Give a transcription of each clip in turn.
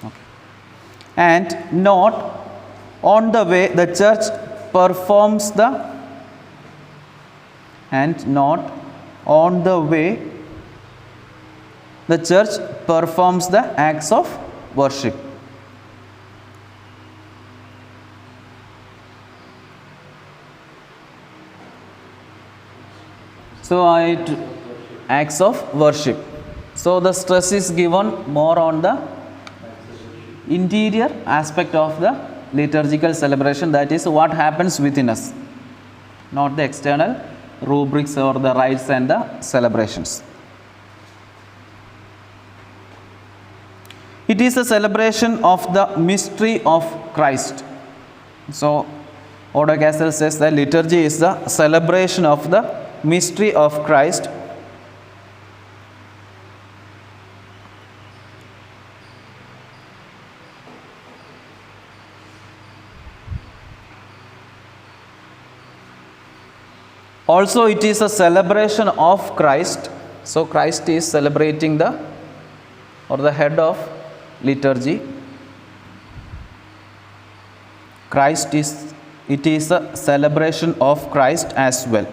Okay. And not on the way the church performs the and not on the way the church performs the acts of worship. So acts of worship. So the stress is given more on the interior aspect of the liturgical celebration, that is what happens within us, not the external rubrics or the rites and the celebrations. It is a celebration of the mystery of Christ. So Odo Castle says that liturgy is the celebration of the mystery of Christ. Also it is a celebration of Christ. So Christ is celebrating the head of liturgy. It is a celebration of Christ as well.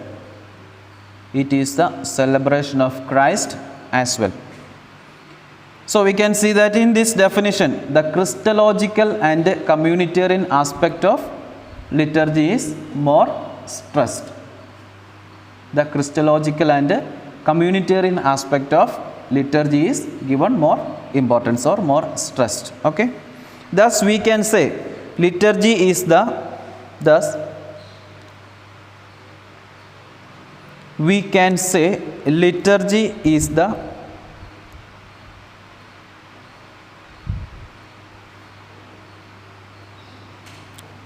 It is the celebration of Christ as well. So we can see that in this definition, the Christological and communitarian aspect of liturgy is more stressed. The Christological and communitarian aspect of liturgy is given more importance or more stressed. Okay. Thus we can say liturgy is the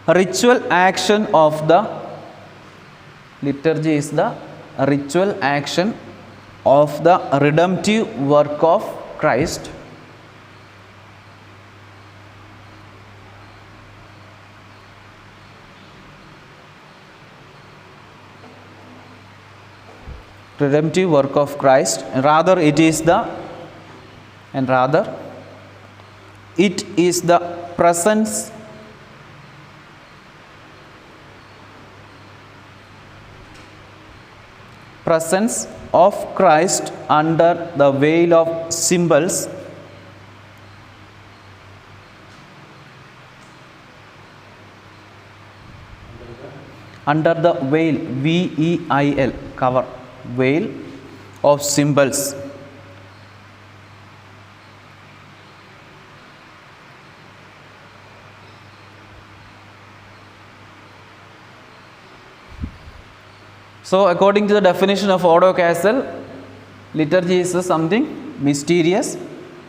ritual action of the redemptive work of Christ rather it is the presence of Christ under the veil of symbols, under the veil, V-E-I-L, cover, veil of symbols. So according to the definition of Odo Castle, liturgy is something mysterious.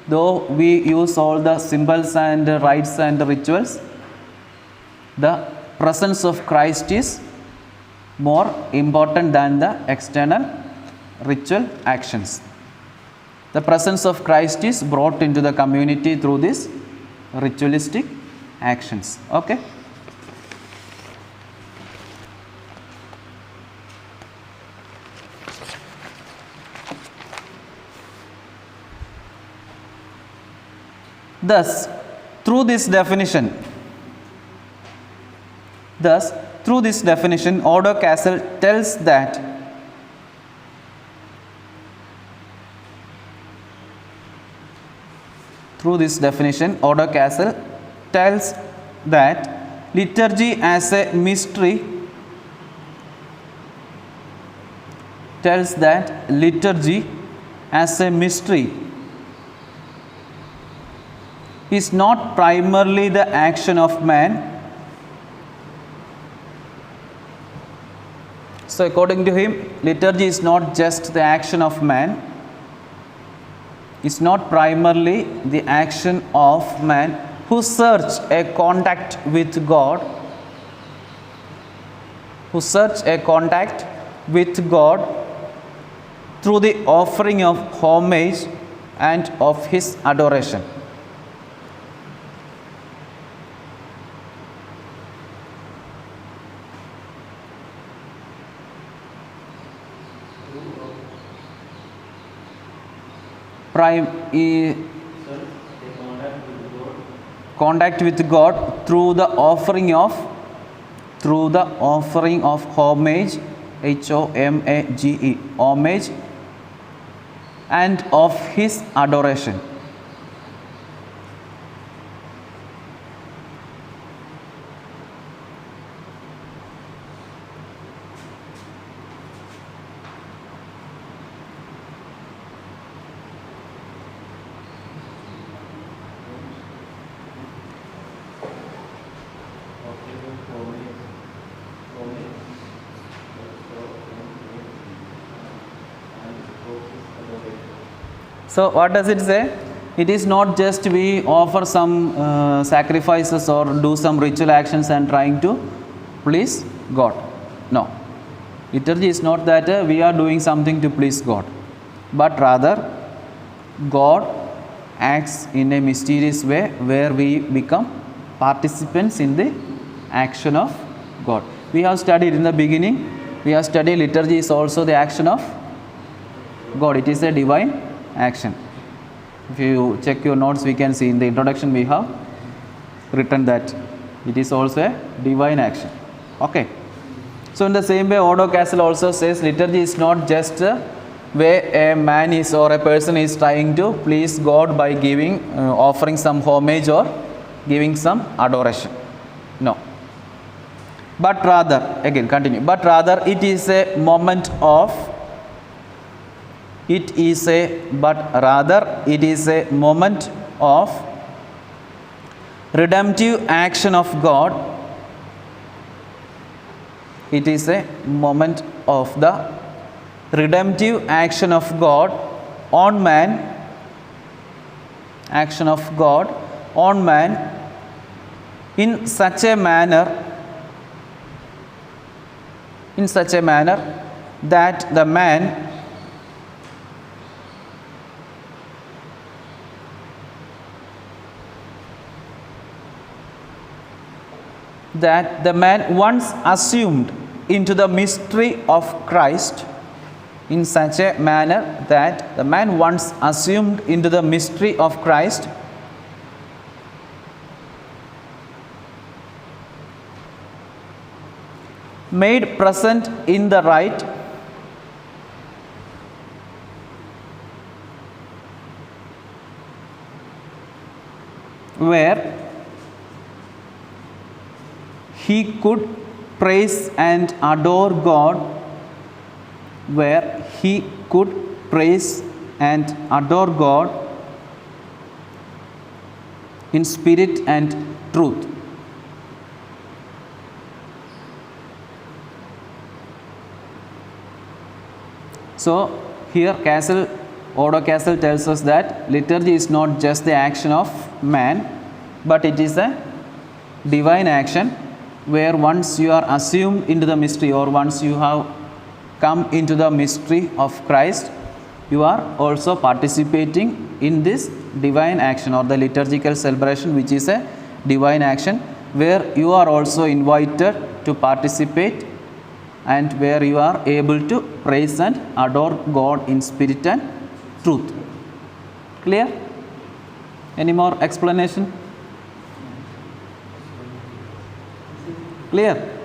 Though we use all the symbols and rites and rituals, the presence of Christ is more important than the external ritual actions. The presence of Christ is brought into the community through these ritualistic actions. Okay. Thus, through this definition, Odo Castle tells that liturgy as a mystery is not primarily the action of man. So according to him, liturgy is not just the action of man, it's not primarily the action of man who search a contact with God, through the offering of homage and of his adoration. contact with God through the offering of homage, HOMAGE, homage, and of his adoration. So what does it say? It is not just we offer some sacrifices or do some ritual actions and trying to please God. No. Liturgy is not that we are doing something to please God, but rather God acts in a mysterious way where we become participants in the action of God. We have studied in the beginning, we have studied liturgy is also the action of God. It is a divine action. If you check your notes, we can see in the introduction we have written that it is also a divine action. Okay. So in the same way, Odo Castle also says liturgy is not just a way a man is or a person is trying to please God by giving, offering some homage or giving some adoration. No. But rather, again continue, but rather it is a moment of It is a moment of redemptive action of God. It is a moment of the redemptive action of God on man, in such a manner that the man once assumed into the mystery of Christ, in such a manner that the man once assumed into the mystery of Christ made present in the rite where he could praise and adore God, in spirit and truth. So here Odo Castle tells us that liturgy is not just the action of man, but it is a divine action where once you are assumed into the mystery, or once you have come into the mystery of Christ, you are also participating in this divine action or the liturgical celebration, which is a divine action where you are also invited to participate and where you are able to praise and adore God in spirit and truth. Clear? Any more explanation? Clear?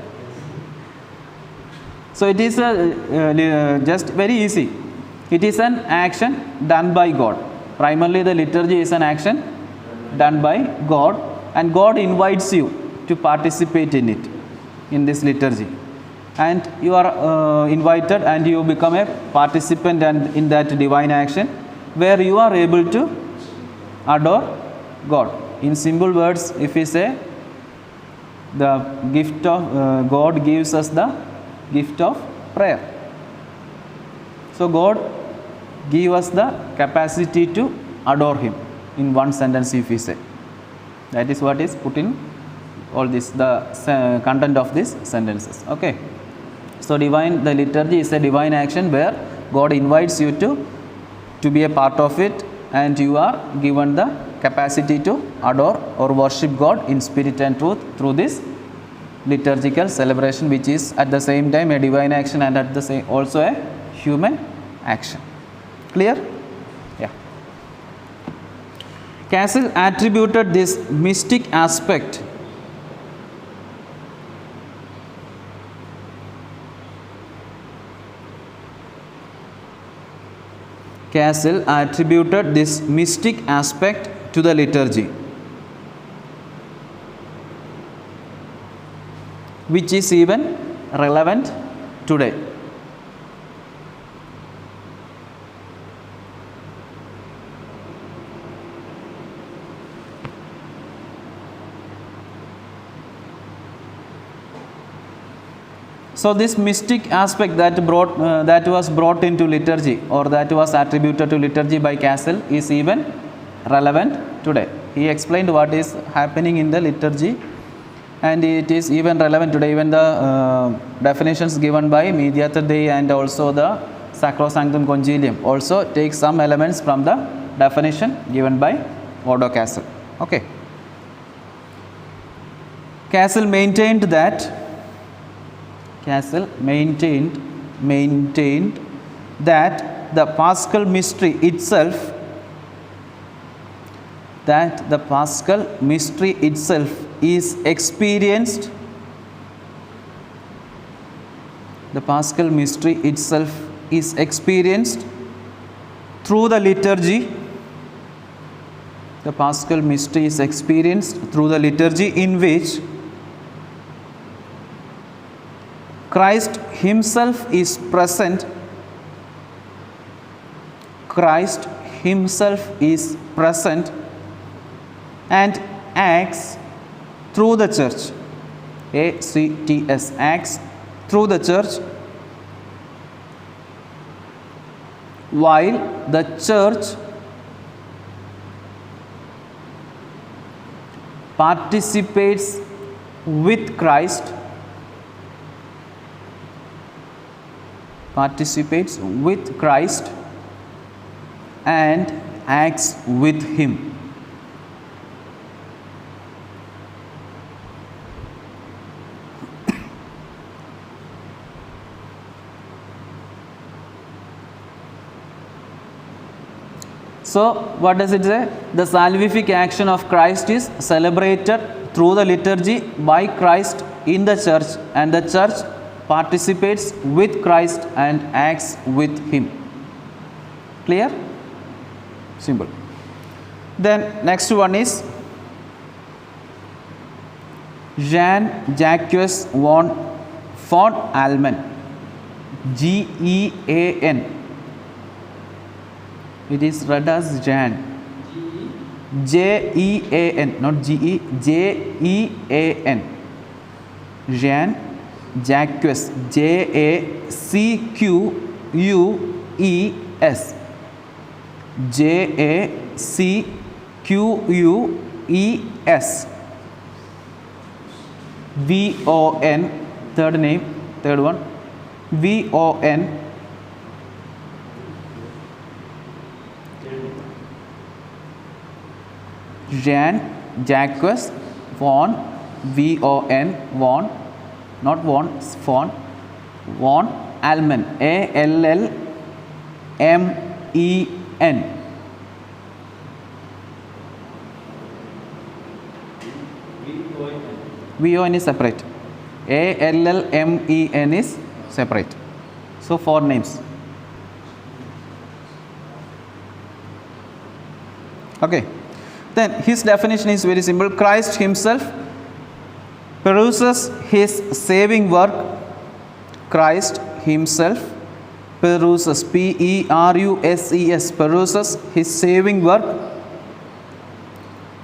So it is just very easy. It is an action done by God. Primarily the liturgy is an action done by God, and God invites you to participate in it, in this liturgy. And you are invited and you become a participant and in that divine action where you are able to adore God. In simple words, if we say, the gift of God gives us the gift of prayer. So God give us the capacity to adore Him. In one sentence, if we say, that is what is put in all this, the content of these sentences. Okay. So the liturgy is a divine action where God invites you to be a part of it, and you are given the capacity to adore or worship God in spirit and truth through this liturgical celebration, which is at the same time a divine action and at the same also a human action. Clear? Yeah. Cassell attributed this mystic aspect to the liturgy, which is even relevant today. So this mystic aspect that was brought into liturgy, or that was attributed to liturgy by Cassell, is even relevant today. He explained what is happening in the liturgy, and it is even relevant today. Even the definitions given by Mediator Dei and also the Sacrosanctum Concilium also take some elements from the definition given by Odo Cassell. Okay. Cassell maintained that the Paschal mystery itself is experienced through the liturgy. The Paschal mystery is experienced through the liturgy, in which Christ himself is present. Christ himself is present and acts through the church. ACTS, acts through the church, while the church participates with Christ and acts with him. So what does it say? The salvific action of Christ is celebrated through the liturgy by Christ in the church, and the church participates with Christ and acts with him. Clear? Simple. Then next one is Jean-Jacques von Allmen. Gean. It is read as Jan. Jean, not Ge, Jean. Jean-Jacques, Jacqueus. Jacqueus. Von, third one, Von. Jean-Jacques von, not von Allmen, Allmen. Von is separate. Allmen is separate. So 4 names. Okay. Then his definition is very simple. Christ himself peruses his saving work. Christ himself peruses, P-E-R-U-S-E-S, peruses his saving work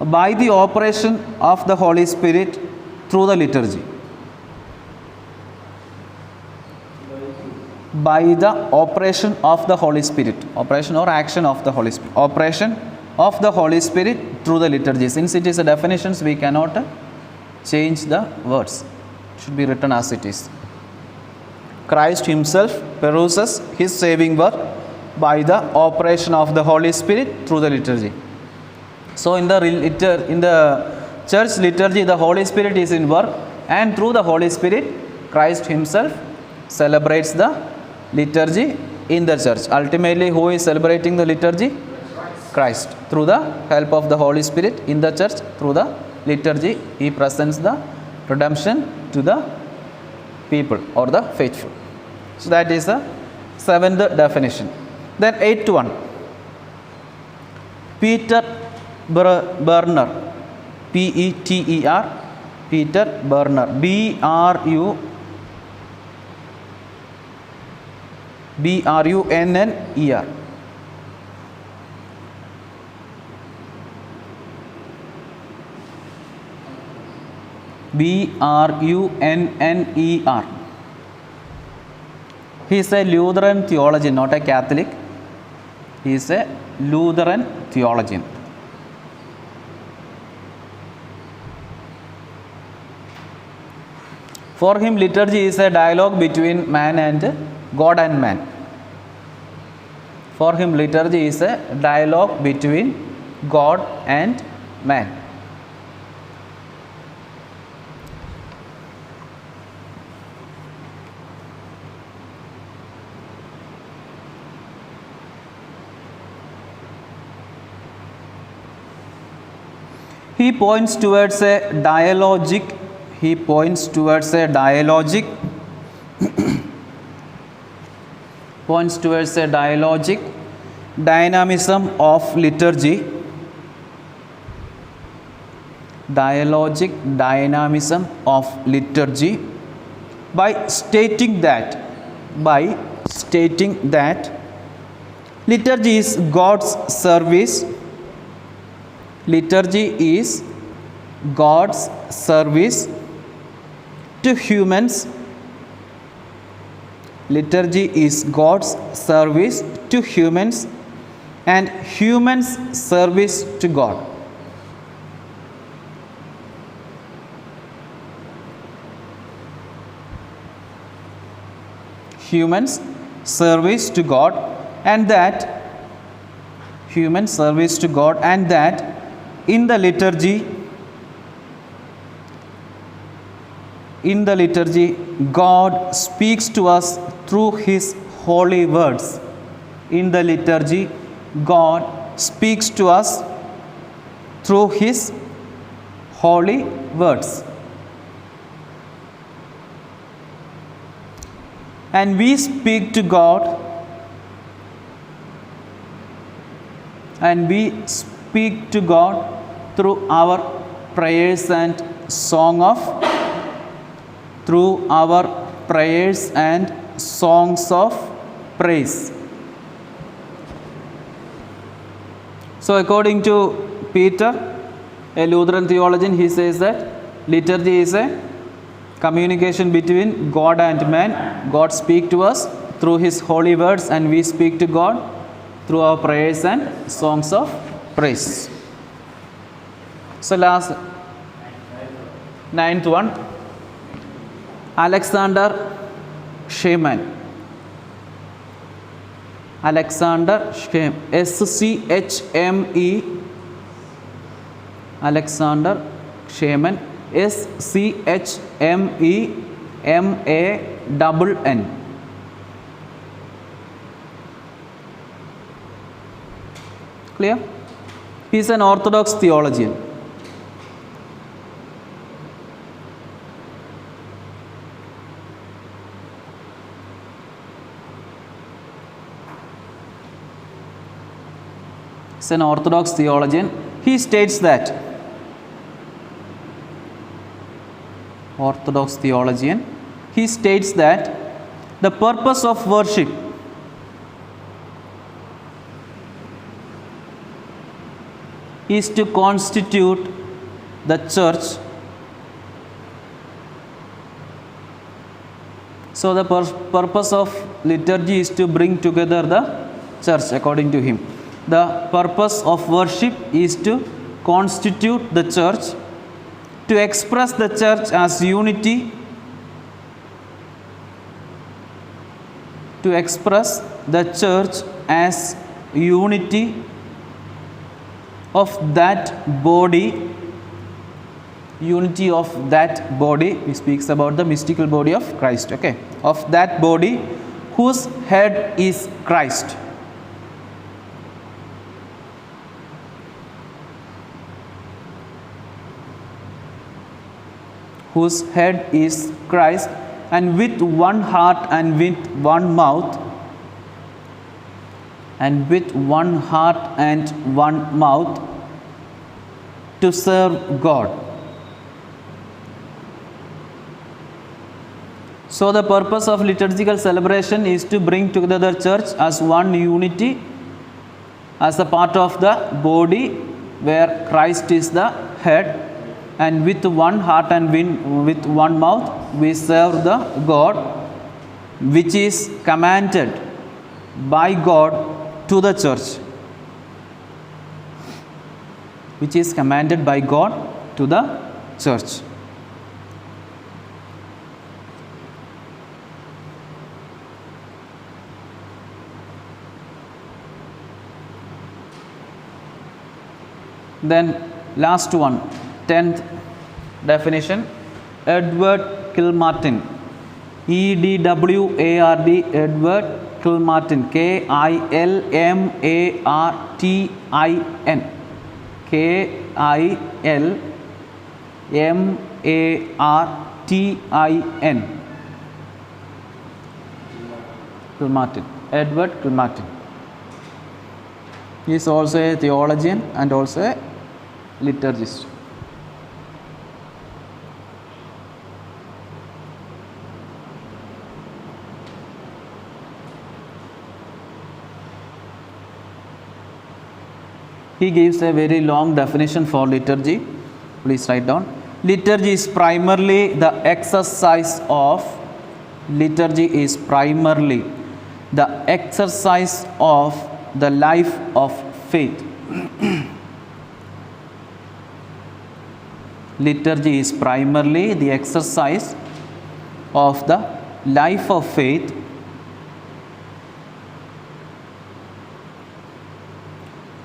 by the operation of the Holy Spirit through the liturgy. By the operation of the Holy Spirit, operation or action of the Holy Spirit, operation of the Holy Spirit through the liturgy. Since it is a definition, we cannot change the words. It should be written as it is. Christ himself peruses his saving work by the operation of the Holy Spirit through the liturgy. So in the church liturgy, the Holy Spirit is in work, and through the Holy Spirit, Christ himself celebrates the liturgy in the church. Ultimately, who is celebrating the liturgy? Christ. Through the help of the Holy Spirit in the church, through the liturgy, He presents the redemption to the people or the faithful. So that is the seventh definition. Then eighth one, Peter Berner, P-E-T-E-R, Peter Berner, B-R-U-N-N-E-R. B-R-U-N-N-E-R. He is a Lutheran theologian, not a Catholic. He is a Lutheran theologian. For him, liturgy is a dialogue between man and God and man. For him, liturgy is a dialogue between God and man. He points towards a dialogic. He points towards a dialogic. Points towards a dialogic dynamism of liturgy. Dialogic dynamism of liturgy by stating that liturgy is God's service. Liturgy is God's service to humans. Liturgy is God's service to humans and humans' service to God. Humans' service to God, and that human service to God, and that in the liturgy, God speaks to us through His holy words. In the liturgy, God speaks to us through His holy words. And we speak to God, through our prayers and songs of praise. So according to Peter, a Lutheran theologian, he says that liturgy is a communication between God and man. God speaks to us through His holy words, and we speak to God through our prayers and songs of praise. So last, ninth one, Alexander Schmemann. Alexander Schmemann, S-C-H-M-E, Alexander Schmemann, S-C-H-M-E-M-A-N-N. Clear? He is an Orthodox theologian. He is an Orthodox theologian. He states that Orthodox theologian. He states that the purpose of worship is to constitute the church. So the purpose of liturgy is to bring together the church, according to him. The purpose of worship is to constitute the church, to express the church as unity, to express the church as unity of that body, unity of that body. He speaks about the mystical body of Christ, okay, of that body whose head is Christ. whose head is Christ, and with one heart and with one mouth, and with one heart and one mouth, to serve God. So the purpose of liturgical celebration is to bring together the church as one unity, as a part of the body where Christ is the head, and with one heart and with one mouth we serve the God, which is commanded by God to the church. Which is commanded by God to the church. Then last one, 10th definition, Edward Kilmartin, EDWARD, Edward Kilmartin, KILMARTIN, KILMARTIN, Kilmartin, Edward Kilmartin. He is also a theologian and also a liturgist. He gives a very long definition for liturgy. Please write down. Liturgy is primarily the exercise of the life of faith. Liturgy is primarily the exercise of the life of faith,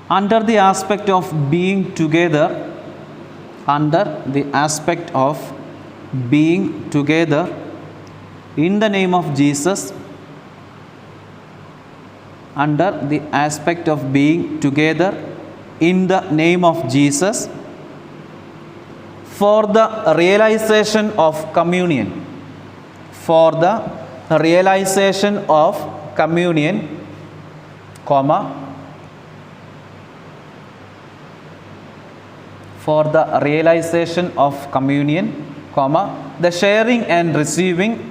under the aspect of being together, in the name of Jesus, under the aspect of being together in the name of Jesus, for the realization of communion, comma, for the realization of communion, comma, the sharing and receiving,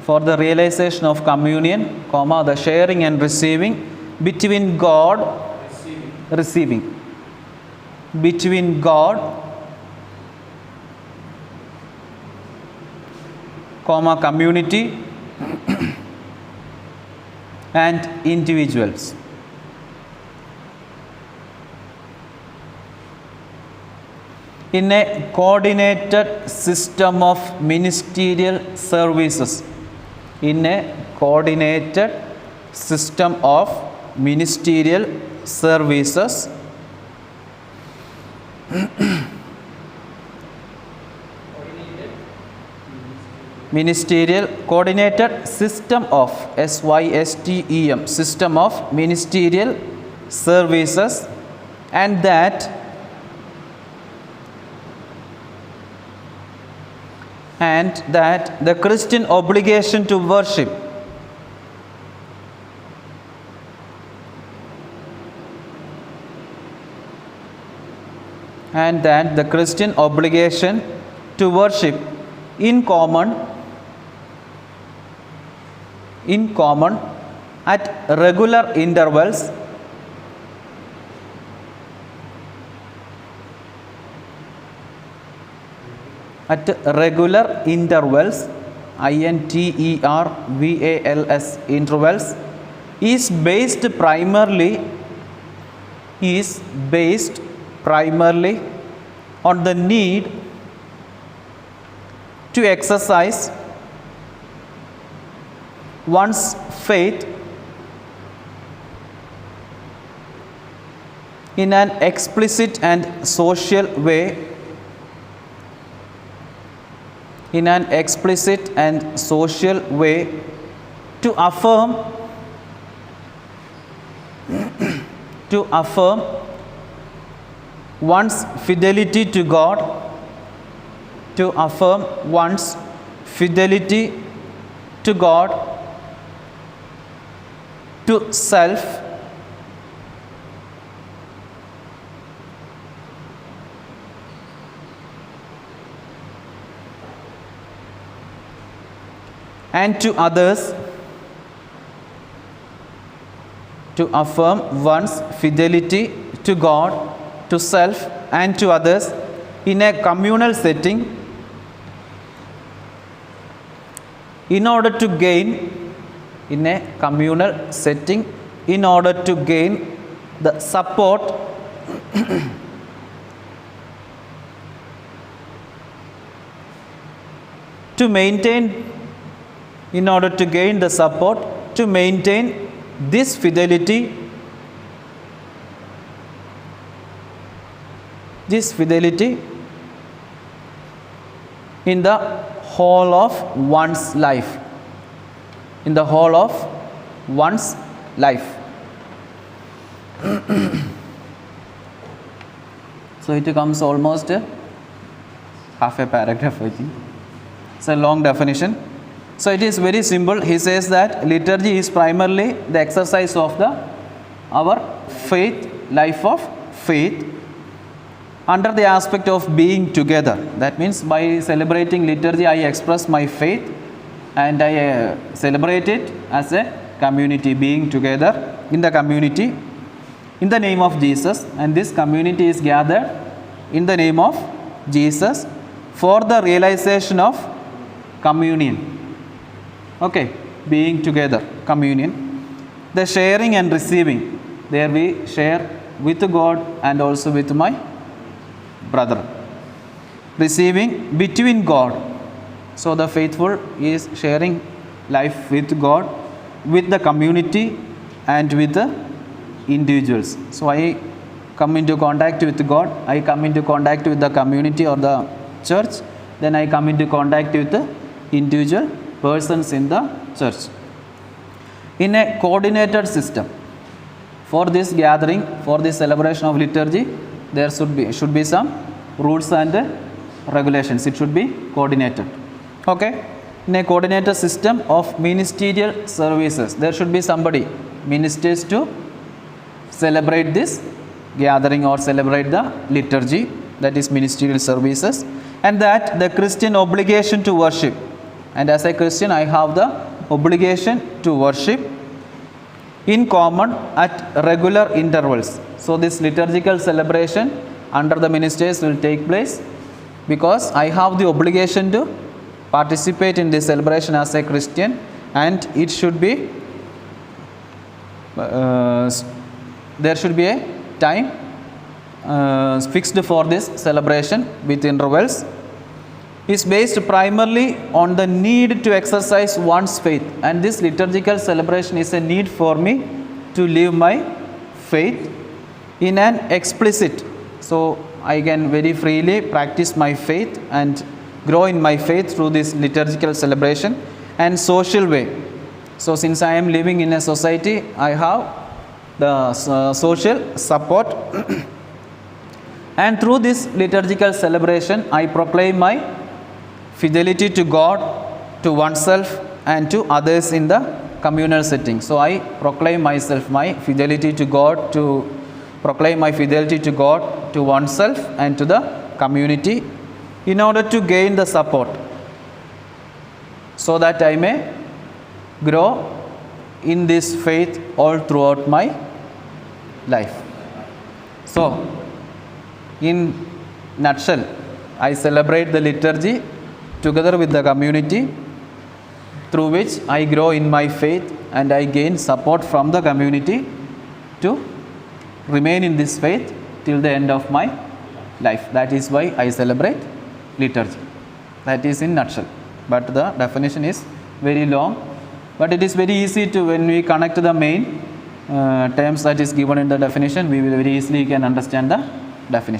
for the realization of communion, comma, the sharing and receiving between God, between God, comma, community and individuals. In a coordinated system of ministerial services, in a coordinated system of ministerial services, ministerial coordinated system of SYSTEM, system of ministerial services, and that the Christian obligation to worship in common at regular intervals INTERVALS intervals, is based primarily on the need to exercise one's faith in an explicit and social way, to affirm one's fidelity to God, to affirm one's fidelity to God, to self, and to others, to affirm one's fidelity to God, to self, and to others in a communal setting in order to gain the support to maintain this fidelity in the whole of one's life. So it comes almost half a paragraph, I think. It's a long definition. So it is very simple. He says that liturgy is primarily the exercise of our faith, life of faith, under the aspect of being together. That means by celebrating liturgy, I express my faith and I celebrate it as a community, being together in the community in the name of Jesus, and this community is gathered in the name of Jesus for the realization of communion. Okay, being together, communion, the sharing and receiving. There we share with God and also with my brother. Receiving between God. So the faithful is sharing life with God, with the community, and with the individuals. So I come into contact with God, I come into contact with the community or the church, then I come into contact with the individual persons in the church. In a coordinated system, for this gathering, for this celebration of liturgy, there should be some rules and regulations. It should be coordinated. Okay. In a coordinated system of ministerial services, there should be somebody ministers to celebrate this gathering or celebrate the liturgy, that is ministerial services, and that the Christian obligation to worship. And as a Christian, I have the obligation to worship in common at regular intervals. So this liturgical celebration under the ministers will take place because I have the obligation to participate in this celebration as a Christian, and it should be there should be a time fixed for this celebration with intervals. Is based primarily on the need to exercise one's faith, and this liturgical celebration is a need for me to live my faith in an explicit, so I can very freely practice my faith and grow in my faith through this liturgical celebration, and social way. So since I am living in a society, I have the social support and through this liturgical celebration I proclaim my fidelity to God, to oneself, and to others in the communal setting. So I proclaim myself, my fidelity to God, to proclaim my fidelity to God, to oneself, and to the community in order to gain the support, so that I may grow in this faith all throughout my life. So, in nutshell, I celebrate the liturgy together with the community, through which I grow in my faith and I gain support from the community to remain in this faith till the end of my life. That is why I celebrate liturgy. That is in nutshell. But the definition is very long. But it is very easy to, when we connect the main terms that is given in the definition, we will very easily can understand the definition.